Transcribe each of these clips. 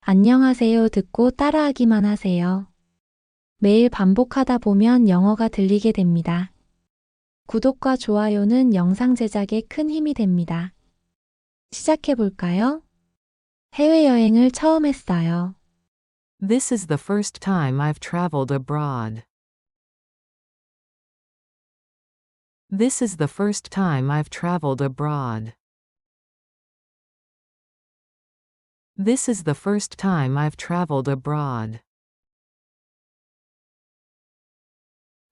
안녕하세요 듣고 따라하기만 하세요. 매일 반복하다 보면 영어가 들리게 됩니다. 구독과 좋아요는 영상 제작에 큰 힘이 됩니다. 시작해 볼까요? 해외여행을 처음 했어요. This is the first time I've traveled abroad. This is the first time I've traveled abroad. This is the first time I've traveled abroad.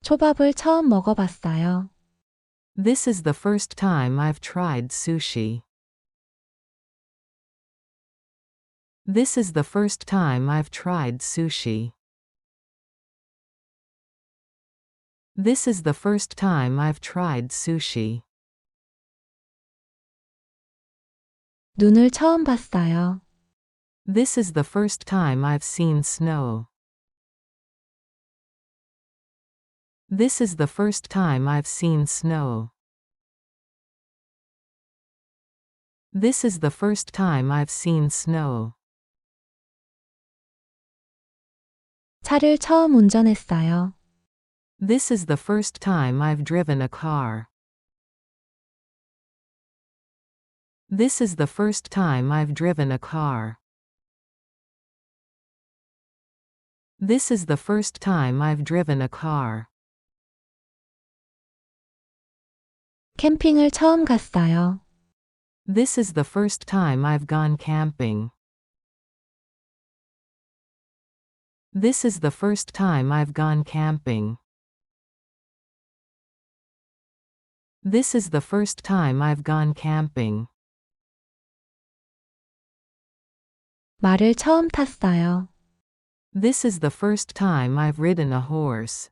초밥을 처음 먹어봤어요. This is the first time I've tried sushi. This is the first time I've tried sushi. This is the first time I've tried sushi. 눈을 처음 봤어요. This is the first time I've seen snow. This is the first time I've seen snow. This is the first time I've seen snow. 차를 처음 운전했어요. This is the first time I've driven a car. This is the first time I've driven a car. This is the first time I've driven a car. 캠핑을 처음 갔어요. This is the first time I've gone camping. This is the first time I've gone camping. This is the first time I've gone camping. 말을 처음 탔어요. This is the first time I've ridden a horse.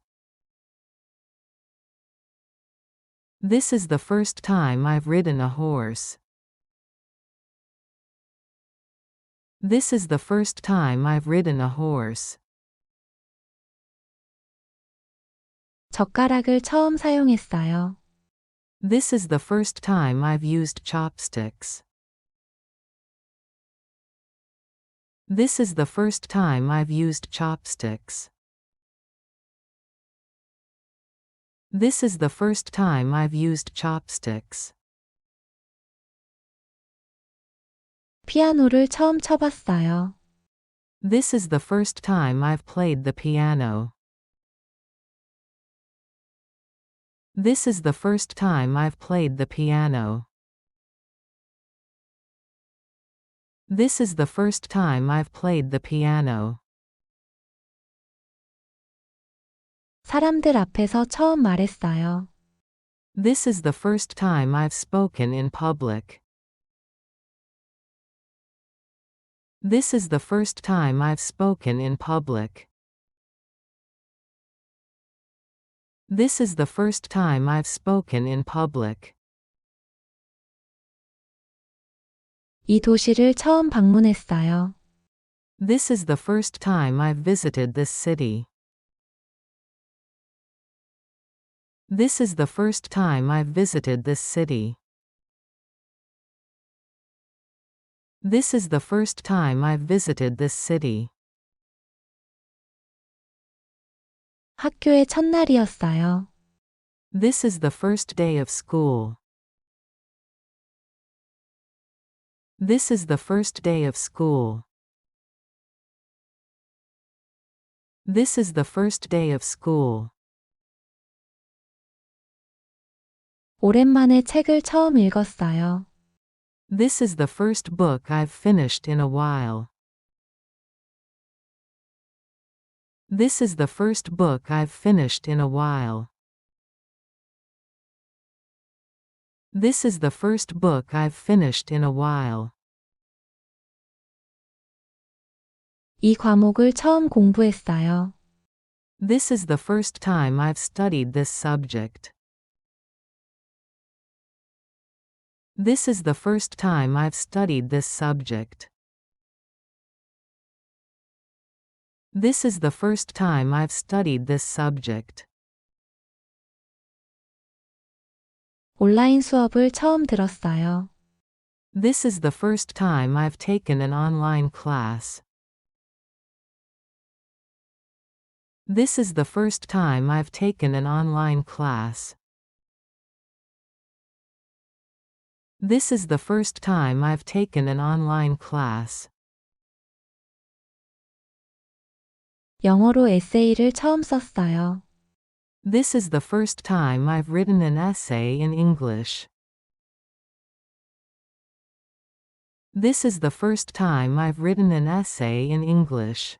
This is the first time I've ridden a horse. This is the first time I've ridden a horse. 젓가락을 처음 사용했어요. This is the first time I've used chopsticks. This is the first time I've used chopsticks. This is the first time I've used chopsticks. 피아노를 처음 쳐봤어요. This is the first time I've played the piano. This is the first time I've played the piano. This is the first time I've played the piano. 사람들 앞에서 처음 말했어요. This is the first time I've spoken in public. This is the first time I've spoken in public. This is the first time I've spoken in public. 이 도시를 처음 방문했어요. This is the first time I've visited this city. This is the first time I've visited this city. This is the first time I've visited this city. 학교의 첫날이었어요. This is the first day of school. This is the first day of school. This is the first day of school. 오랜만에 책을 처음 읽었어요. This is the first book I've finished in a while. This is the first book I've finished in a while. This is the first book I've finished in a while. 이 과목을 처음 공부했어요. This is the first time I've studied this subject. This is the first time I've studied this subject. This is the first time I've studied this subject. 온라인 수업을 처음 들었어요. This is the first time I've taken an online class. This is the first time I've taken an online class. This is the first time I've taken an online class. 영어로 에세이를 처음 썼어요. This is the first time I've written an essay in English. This is the first time I've written an essay in English.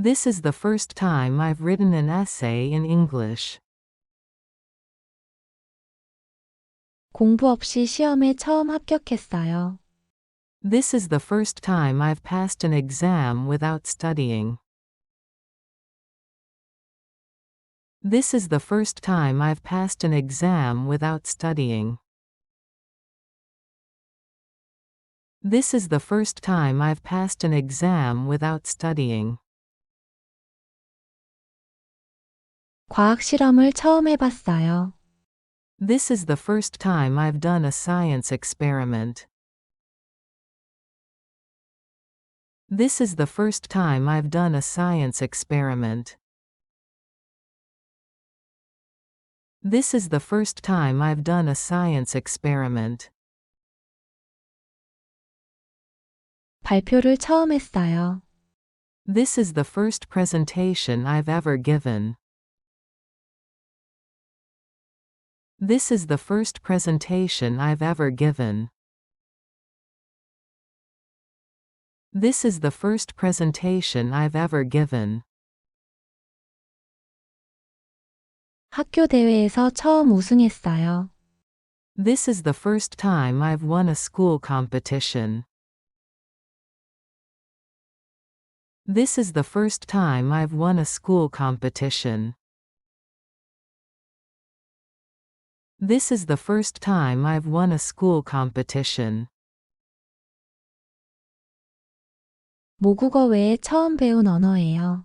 This is the first time I've written an essay in English. 공부 없이 시험에 처음 합격했어요. This is the first time I've passed an exam without studying. This is the first time I've passed an exam without studying. This is the first time I've passed an exam without studying. 과학 실험을 처음 해봤어요. This is the first time I've done a science experiment. This is the first time I've done a science experiment. This is the first time I've done a science experiment. 발표를 처음 했어요. This is the first presentation I've ever given. This is the first presentation I've ever given. This is the first presentation I've ever given. 학교 대회에서 처음 우승했어요. This is the first time I've won a school competition. This is the first time I've won a school competition. This is the first time I've won a school competition. 모국어 외에 처음 배운 언어예요.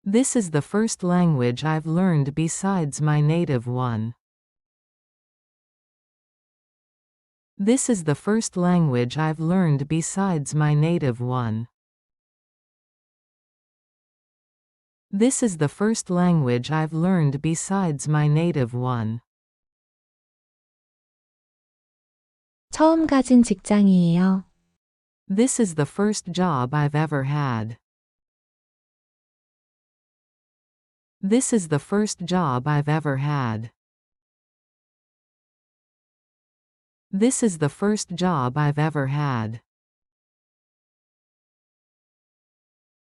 This is the first language I've learned besides my native one. This is the first language I've learned besides my native one. This is the first language I've learned besides my native one. 처음 가진 직장이에요. This is the first job I've ever had. This is the first job I've ever had. This is the first job I've ever had.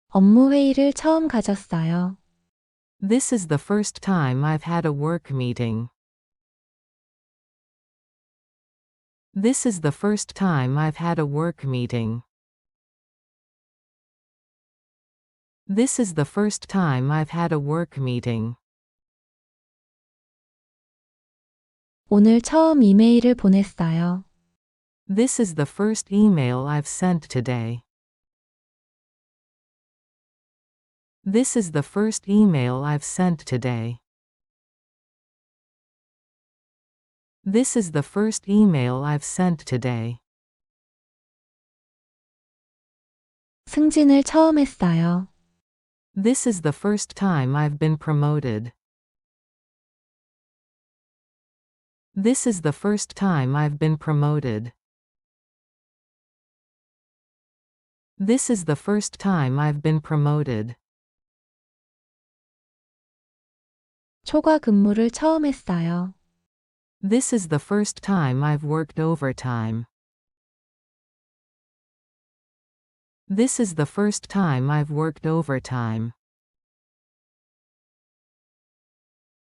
업무 회의를 처음 가졌어요. This is the first time I've had a work meeting. This is the first time I've had a work meeting. This is the first time I've had a work meeting. 오늘 처음 이메일을 보냈어요. This is the first email I've sent today. This is the first email I've sent today. This is the first email I've sent today. 승진을 처음 했어요. This is the first time I've been promoted. This is the first time I've been promoted. This is the first time I've been promoted. 초과 근무를 처음 했어요. This is the first time I've worked overtime. This is the first time I've worked overtime.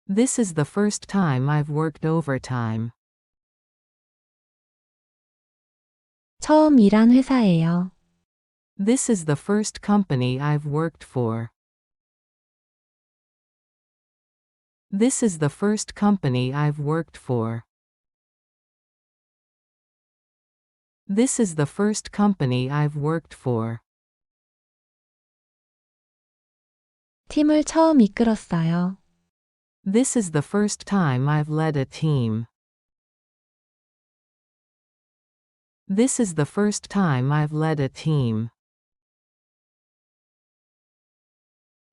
This is the first time I've worked overtime. 처음 일한 회사예요. This is the first company I've worked for. This is the first company I've worked for. This is the first company I've worked for. 팀을 처음 이끌었어요. This is the first time I've led a team. This is the first time I've led a team.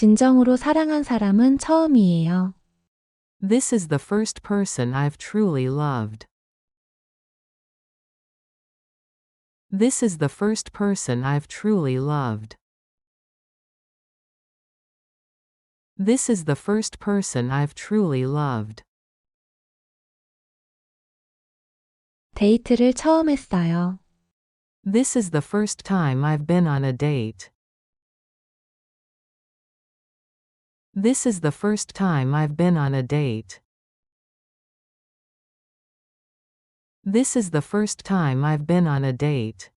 진정으로 사랑한 사람은 처음이에요. This is the first person I've truly loved. This is the first person I've truly loved. This is the first person I've truly loved. 데이트를 처음 했어요. This is the first time I've been on a date. This is the first time I've been on a date. This is the first time I've been on a date.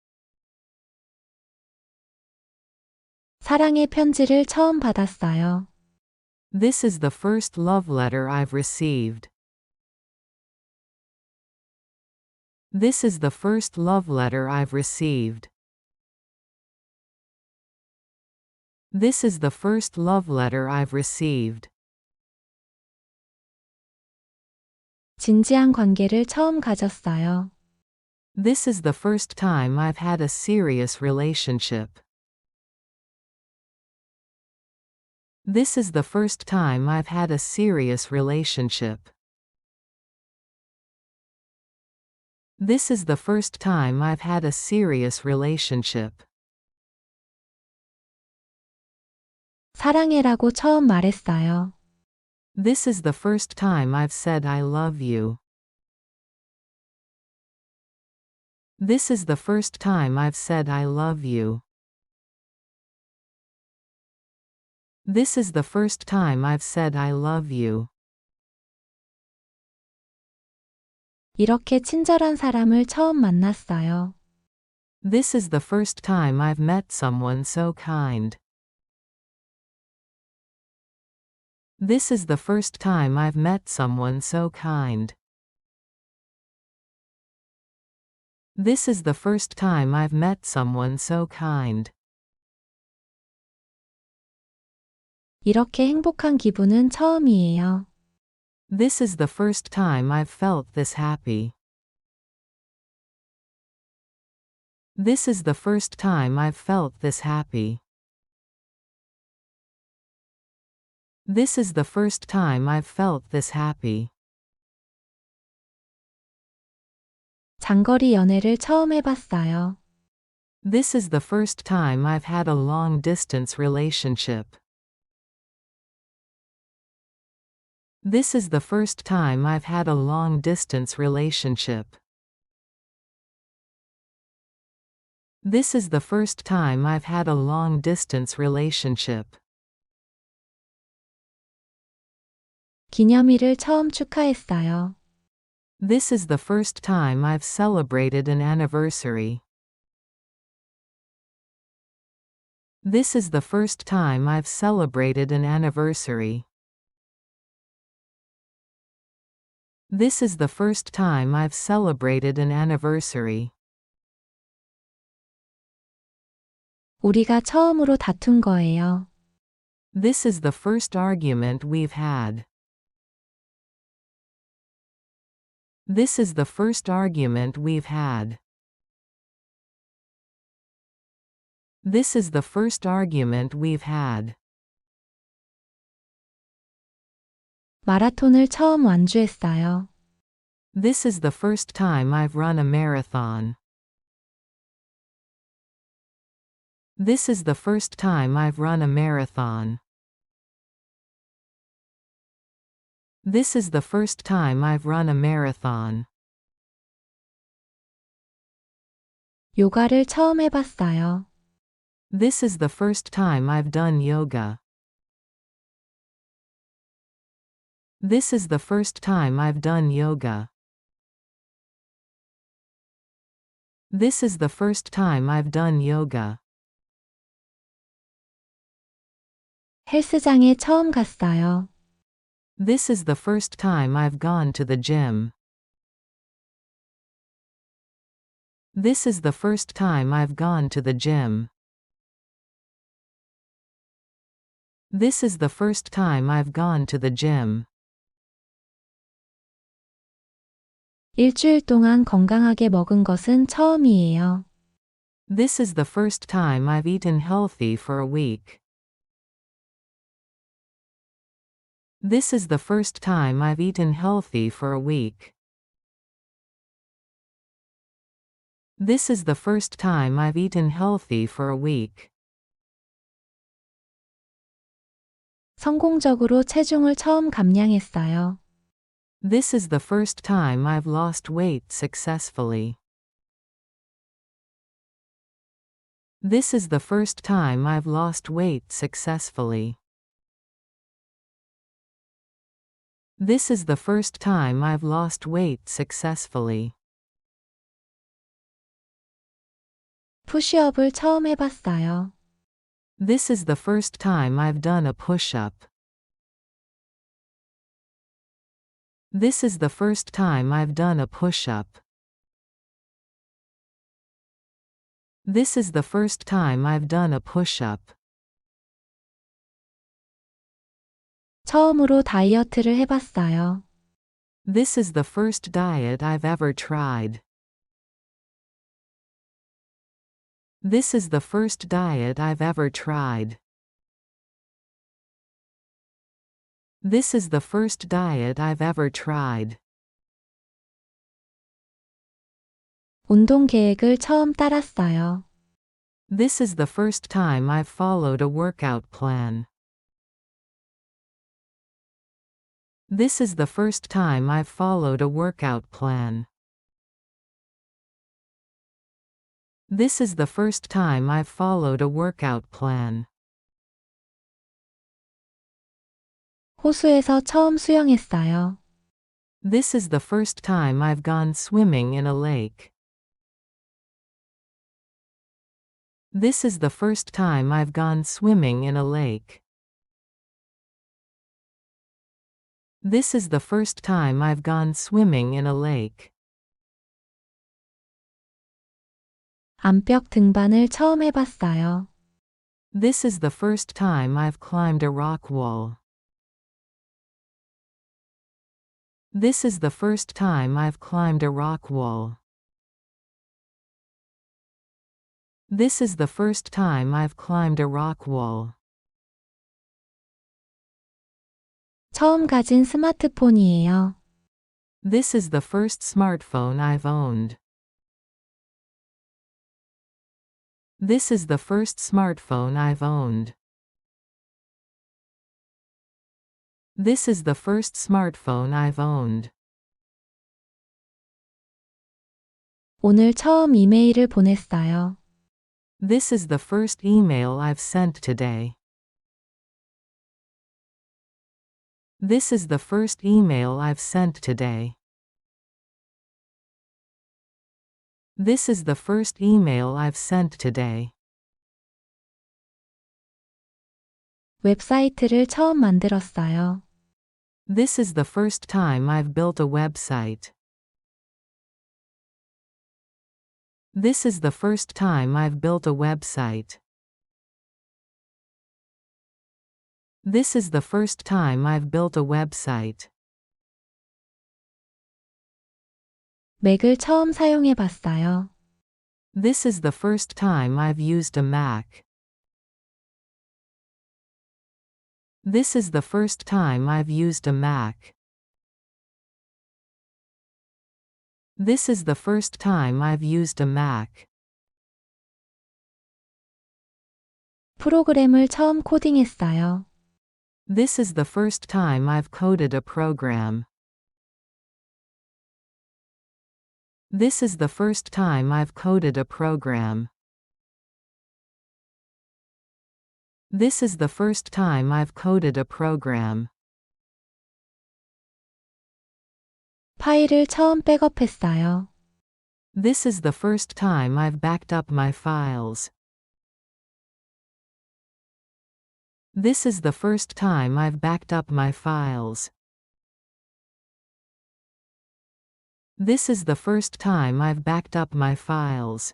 사랑의 편지를 처음 받았어요. This is the first love letter I've received. This is the first love letter I've received. This is the first love letter I've received. 진지한 관계를 처음 가졌어요. This is the first time I've had a serious relationship. This is the first time I've had a serious relationship. This is the first time I've had a serious relationship. 사랑해라고 처음 말했어요. This is the first time I've said I love you. This is the first time I've said I love you. This is the first time I've said I love you. 이렇게 친절한 사람을 처음 만났어요. This is the first time I've met someone so kind. This is the first time I've met someone so kind. This is the first time I've met someone so kind. 이렇게 행복한 기분은 처음이에요. This is the first time I've felt this happy. This is the first time I've felt this happy. This is the first time I've felt this happy. 장거리 연애를 처음 해봤어요. This is the first time I've had a long-distance relationship. This is the first time I've had a long-distance relationship. This is the first time I've had a long-distance relationship. 기념일을 처음 축하했어요. This is the first time I've celebrated an anniversary. This is the first time I've celebrated an anniversary. This is the first time I've celebrated an anniversary. 우리가 처음으로 다툰 거예요. This is the first argument we've had. This is the first argument we've had. This is the first argument we've had. 마라톤을 처음 완주했어요. This is the first time I've run a marathon. This is the first time I've run a marathon. This is the first time I've run a marathon. 요가를 처음 해봤어요. This is the first time I've done yoga. This is the first time I've done yoga. This is the first time I've done yoga. 헬스장에 처음 갔어요. This is the first time I've gone to the gym. This is the first time I've gone to the gym. This is the first time I've gone to the gym. 일주일 동안 건강하게 먹은 것은 처음이에요. This is the first time I've eaten healthy for a week. This is the first time I've eaten healthy for a week. This is the first time I've eaten healthy for a week. 성공적으로 체중을 처음 감량했어요. This is the first time I've lost weight successfully. This is the first time I've lost weight successfully. This is the first time I've lost weight successfully. 푸시업을 처음 해봤어요. This is the first time I've done a push-up. This is the first time I've done a push-up. This is the first time I've done a push-up. 처음으로 다이어트를 해봤어요. This is the first diet I've ever tried. This is the first diet I've ever tried. This is the first diet I've ever tried. 운동 계획을 처음 따랐어요. This is the first time I've followed a workout plan. This is the first time I've followed a workout plan. This is the first time I've followed a workout plan. 호수에서 처음 수영했어요. This is the first time I've gone swimming in a lake. This is the first time I've gone swimming in a lake. This is the first time I've gone swimming in a lake. 암벽 등반을 처음 해봤어요. This is the first time I've climbed a rock wall. This is the first time I've climbed a rock wall. This is the first time I've climbed a rock wall. 처음 가진 스마트폰이에요. This is the first smartphone I've owned. This is the first smartphone I've owned. This is the first smartphone I've owned. 오늘 처음 이메일을 보냈어요. This is the first email I've sent today. This is the first email I've sent today. This is the first email I've sent today. 웹사이트를 처음 만들었어요. This is the first time I've built a website. This is the first time I've built a website. This is the first time I've built a website. 맥을 처음 사용해 봤어요. This is the first time I've used a Mac. This is the first time I've used a Mac. This is the first time I've used a Mac. 프로그램을 처음 코딩했어요. This is the first time I've coded a program. This is the first time I've coded a program. This is the first time I've coded a program. 파일을 처음 백업했어요. This is the first time I've backed up my files. This is the first time I've backed up my files. This is the first time I've backed up my files.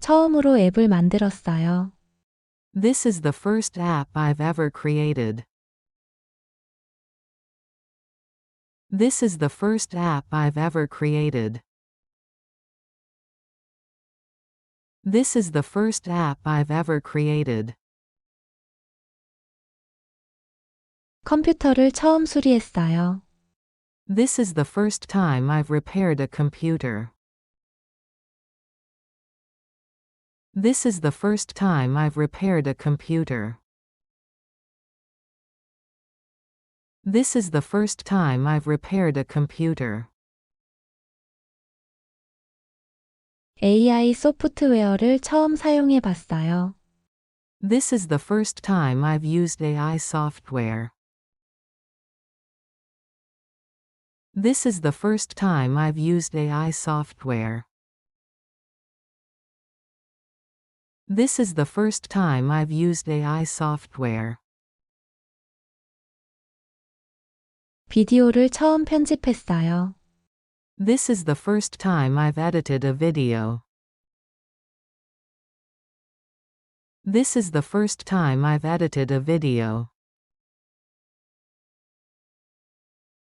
처음으로 앱을 만들었어요. This is the first app I've ever created. This is the first app I've ever created. This is the first app I've ever created. 컴퓨터를 처음 수리했어요. This is the first time I've repaired a computer. This is the first time I've repaired a computer. This is the first time I've repaired a computer. AI 소프트웨어를 처음 사용해 봤어요. This is the first time I've used AI software. This is the first time I've used AI software. This is the first time I've used AI software. 비디오를 처음 편집했어요. This is the first time I've edited a video. This is the first time I've edited a video.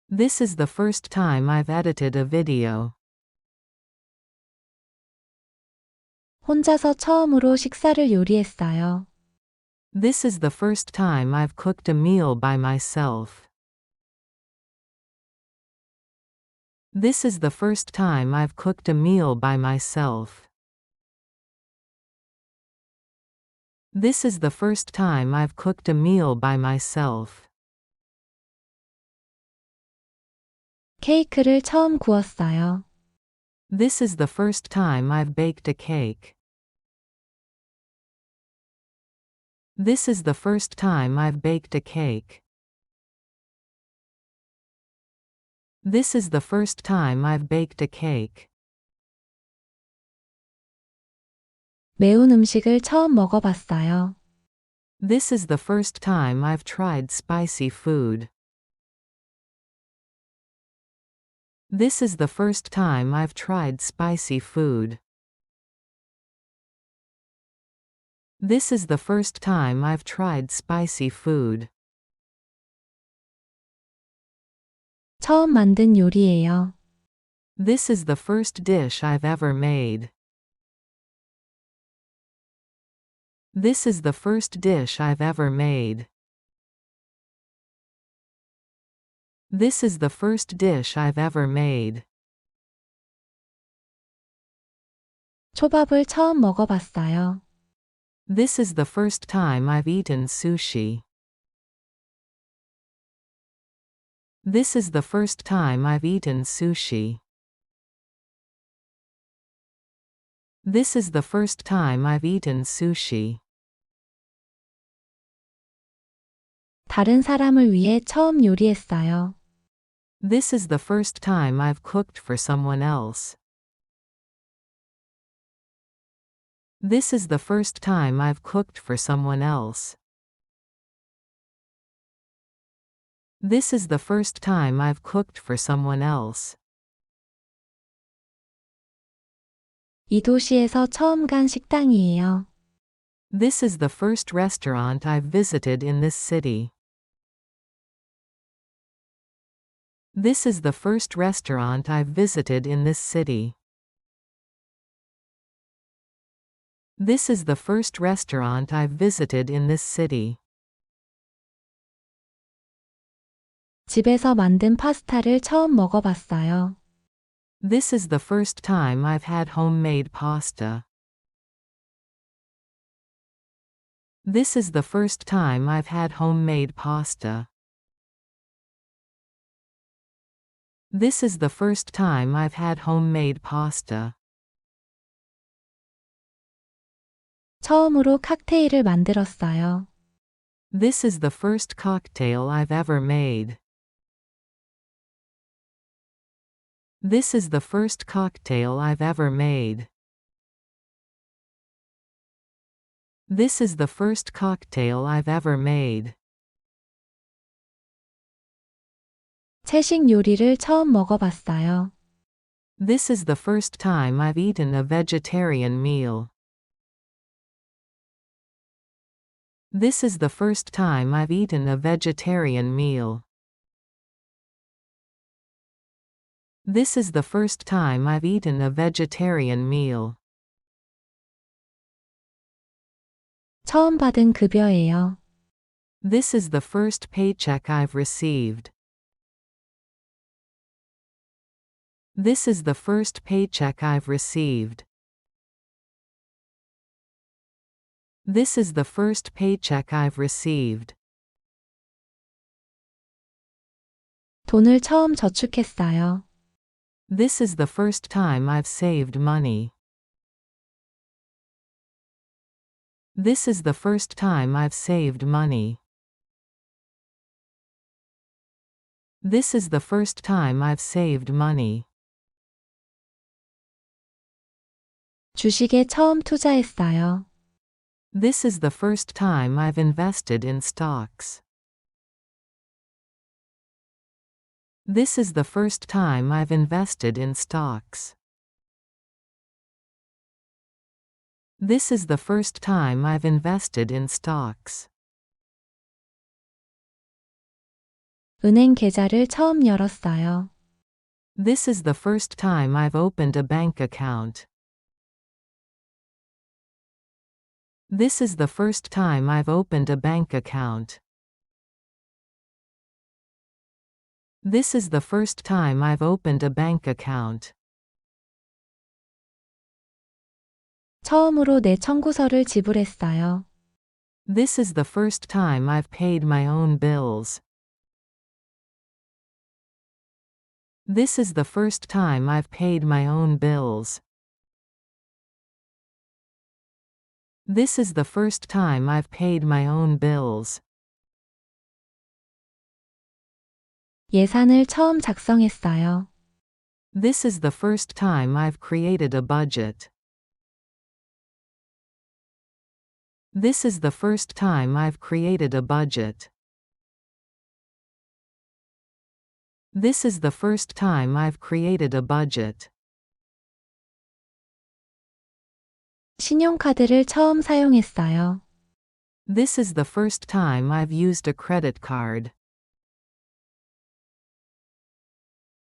This is the first time I've edited a video. 혼자서 처음으로 식사를 요리했어요. This is the first time I've cooked a meal by myself. This is the first time I've cooked a meal by myself. This is the first time I've cooked a meal by myself. 케이크를 처음 구웠어요. This is the first time I've baked a cake. This is the first time I've baked a cake. This is the first time I've baked a cake. 매운 음식을 처음 먹어봤어요. This is the first time I've tried spicy food. This is the first time I've tried spicy food. This is the first time I've tried spicy food. 처음 만든 요리예요. This is the first dish I've ever made. This is the first dish I've ever made. This is the first dish I've ever made. 초밥을 처음 먹어봤어요. This is the first time I've eaten sushi. This is the first time I've eaten sushi. This is the first time I've eaten sushi. 다른 사람을 위해 처음 요리했어요. This is the first time I've cooked for someone else. This is the first time I've cooked for someone else. This is the first time I've cooked for someone else. 이 도시에서 처음 간 식당이에요. This is the first restaurant I've visited in this city. This is the first restaurant I've visited in this city. This is the first restaurant I've visited in this city. 집에서 만든 파스타를 처음 먹어봤어요. This is the first time I've had homemade pasta. This is the first time I've had homemade pasta. This is the first time I've had homemade pasta. 처음으로 칵테일을 만들었어요. This is the first cocktail I've ever made. This is the first cocktail I've ever made. This is the first cocktail I've ever made. 채식 요리를 처음 먹어봤어요. This is the first time I've eaten a vegetarian meal. This is the first time I've eaten a vegetarian meal. This is the first time I've eaten a vegetarian meal. 처음 받은 급여예요. This is the first paycheck I've received. This is the first paycheck I've received. This is the first paycheck I've received. 돈을 처음 저축했어요. This is the first time I've saved money. This is the first time I've saved money. This is the first time I've saved money. 주식에 처음 투자했어요. This is the first time I've invested in stocks. This is the first time I've invested in stocks. This is the first time I've invested in stocks. 은행 계좌를 처음 열었어요. This is the first time I've opened a bank account. This is the first time I've opened a bank account. This is the first time I've opened a bank account. 처음으로 내 청구서를 지불했어요. This is the first time I've paid my own bills. This is the first time I've paid my own bills. This is the first time I've paid my own bills. 예산을 처음 작성했어요. This is the first time I've created a budget. This is the first time I've created a budget. This is the first time I've created a budget. 신용카드를 처음 사용했어요. This is the first time I've used a credit card.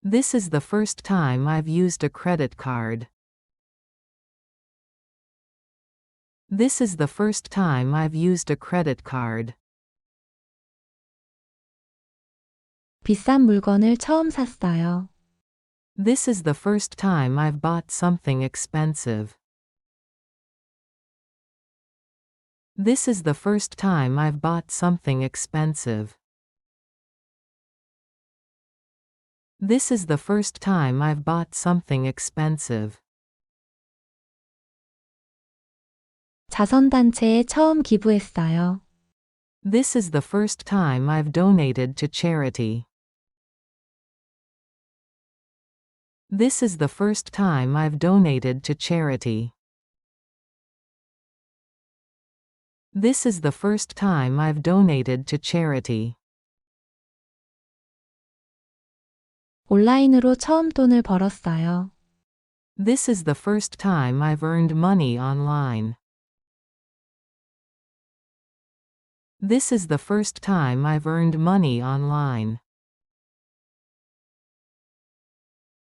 This is the first time I've used a credit card. This is the first time I've used a credit card. 비싼 물건을 처음 샀어요. This is the first time I've bought something expensive. This is the first time I've bought something expensive. This is the first time I've bought something expensive. 자선단체에 처음 기부했어요. This is the first time I've donated to charity. This is the first time I've donated to charity. This is the first time I've donated to charity. 온라인으로 처음 돈을 벌었어요. This is the first time I've earned money online. This is the first time I've earned money online.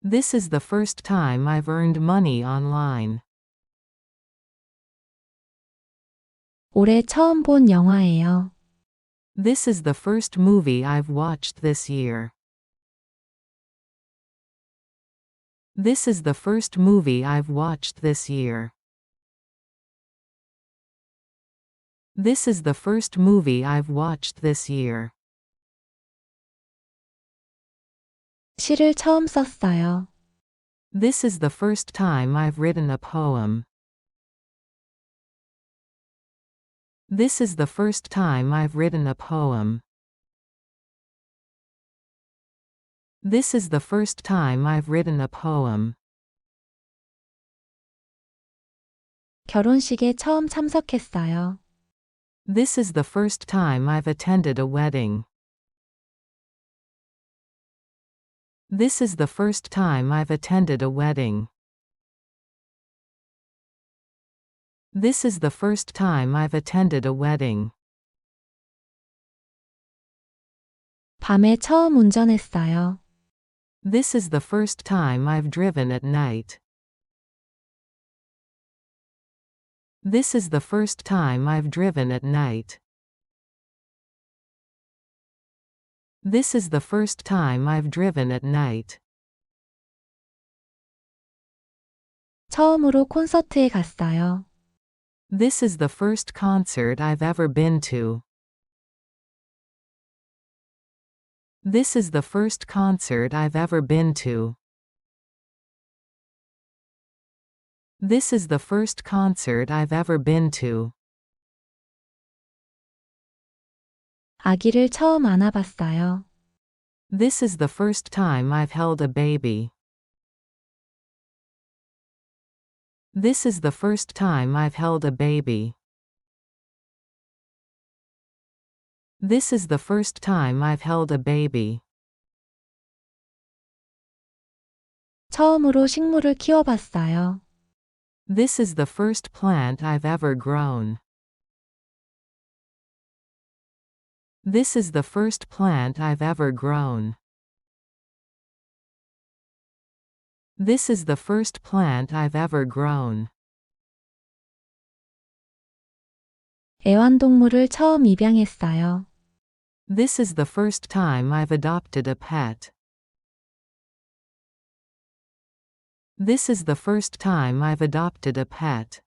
This is the first time I've earned money online. 올해 처음 본 영화예요. This is the first movie I've watched this year. This is the first movie I've watched this year. This is the first movie I've watched this year. 시를 처음 썼어요. This is the first time I've written a poem. This is the first time I've written a poem. This is the first time I've written a poem. 결혼식에 처음 참석했어요. This is the first time I've attended a wedding. This is the first time I've attended a wedding. This is the first time I've attended a wedding. 밤에 처음 운전했어요. This is the first time I've driven at night. This is the first time I've driven at night. This is the first time I've driven at night. 처음으로 콘서트에 갔어요. This is the first concert I've ever been to. This is the first concert I've ever been to. This is the first concert I've ever been to. 아기를 처음 안아봤어요. This is the first time I've held a baby. This is the first time I've held a baby. This is the first time I've held a baby. 처음으로 식물을 키워봤어요. This is the first plant I've ever grown. This is the first plant I've ever grown. This is the first plant I've ever grown. 애완동물을 처음 입양했어요. This is the first time I've adopted a pet. This is the first time I've adopted a pet.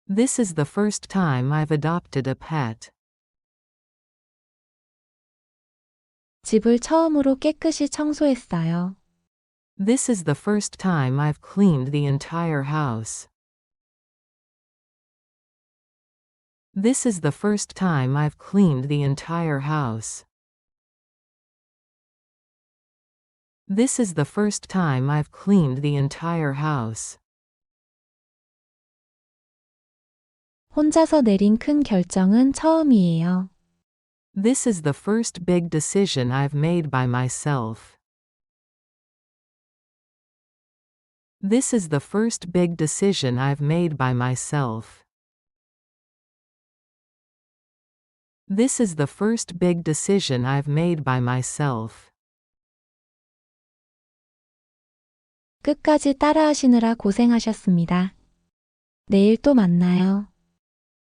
This is the first time I've adopted a pet. 집을 처음으로 깨끗이 청소했어요. This is the first time I've cleaned the entire house. This is the first time I've cleaned the entire house. This is the first time I've cleaned the entire house. 혼자서 내린 큰 결정은 처음이에요. This is the first big decision I've made by myself. This is the first big decision I've made by myself. This is the first big decision I've made by myself. 끝까지 따라하시느라 고생하셨습니다. 내일 또 만나요.